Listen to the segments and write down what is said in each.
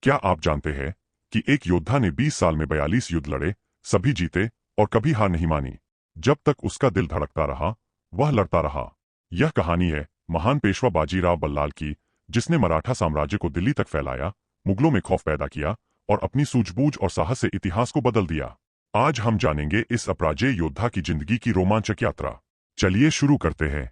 क्या आप जानते हैं कि एक योद्धा ने 20 साल में 42 युद्ध लड़े, सभी जीते और कभी हार नहीं मानी। जब तक उसका दिल धड़कता रहा, वह लड़ता रहा। यह कहानी है महान पेशवा बाजीराव बल्लाल की, जिसने मराठा साम्राज्य को दिल्ली तक फैलाया, मुगलों में खौफ पैदा किया और अपनी सूझबूझ और साहस से इतिहास को बदल दिया। आज हम जानेंगे इस अपराजेय योद्धा की जिंदगी की रोमांचक यात्रा। चलिए शुरू करते हैं।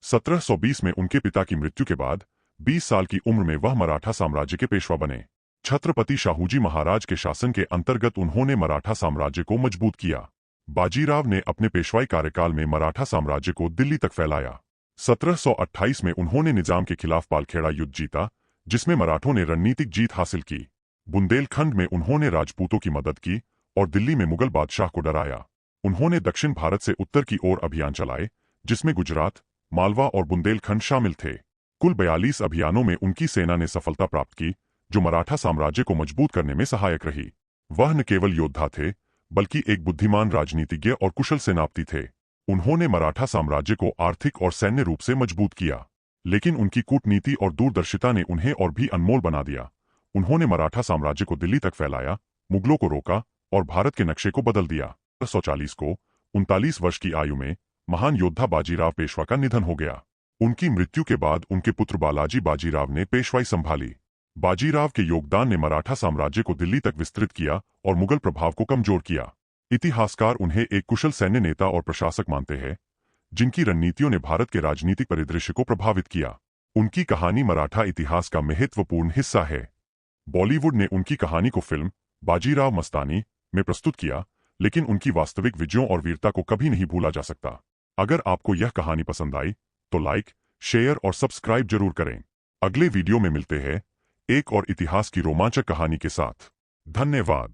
1720 में उनके पिता की मृत्यु के बाद 20 साल की उम्र में वह मराठा साम्राज्य के पेशवा बने। छत्रपति शाहूजी महाराज के शासन के अंतर्गत उन्होंने मराठा साम्राज्य को मजबूत किया। बाजीराव ने अपने पेशवाई कार्यकाल में मराठा साम्राज्य को दिल्ली तक फैलाया। 1728 में उन्होंने निजाम के खिलाफ पालखेड़ा युद्ध जीता, जिसमें मराठों ने रणनीतिक जीत हासिल की। बुंदेलखंड में उन्होंने राजपूतों की मदद की और दिल्ली में मुगल बादशाह को डराया। उन्होंने दक्षिण भारत से उत्तर की ओर अभियान चलाए, जिसमें गुजरात, मालवा और बुंदेलखंड शामिल थे। कुल 42 अभियानों में उनकी सेना ने सफलता प्राप्त की, जो मराठा साम्राज्य को मजबूत करने में सहायक रही। वह न केवल योद्धा थे, बल्कि एक बुद्धिमान राजनीतिज्ञ और कुशल सेनापति थे। उन्होंने मराठा साम्राज्य को आर्थिक और सैन्य रूप से मजबूत किया, लेकिन उनकी कूटनीति और दूरदर्शिता ने उन्हें और भी अनमोल बना दिया। उन्होंने मराठा साम्राज्य को दिल्ली तक फैलाया, मुगलों को रोका और भारत के नक्शे को बदल दिया। 1740 को 39 वर्ष की आयु में महान योद्धा बाजीराव पेशवा का निधन हो गया। उनकी मृत्यु के बाद उनके पुत्र बालाजी बाजीराव ने पेशवाई संभाली। बाजीराव के योगदान ने मराठा साम्राज्य को दिल्ली तक विस्तृत किया और मुगल प्रभाव को कमजोर किया। इतिहासकार उन्हें एक कुशल सैन्य नेता और प्रशासक मानते हैं, जिनकी रणनीतियों ने भारत के राजनीतिक परिदृश्य को प्रभावित किया। उनकी कहानी मराठा इतिहास का महत्वपूर्ण हिस्सा है। बॉलीवुड ने उनकी कहानी को फिल्म बाजीराव मस्तानी में प्रस्तुत किया, लेकिन उनकी वास्तविक विजयों और वीरता को कभी नहीं भूला जा सकता। अगर आपको यह कहानी पसंद आई तो लाइक, शेयर और सब्सक्राइब जरूर करें। अगले वीडियो में मिलते हैं एक और इतिहास की रोमांचक कहानी के साथ। धन्यवाद।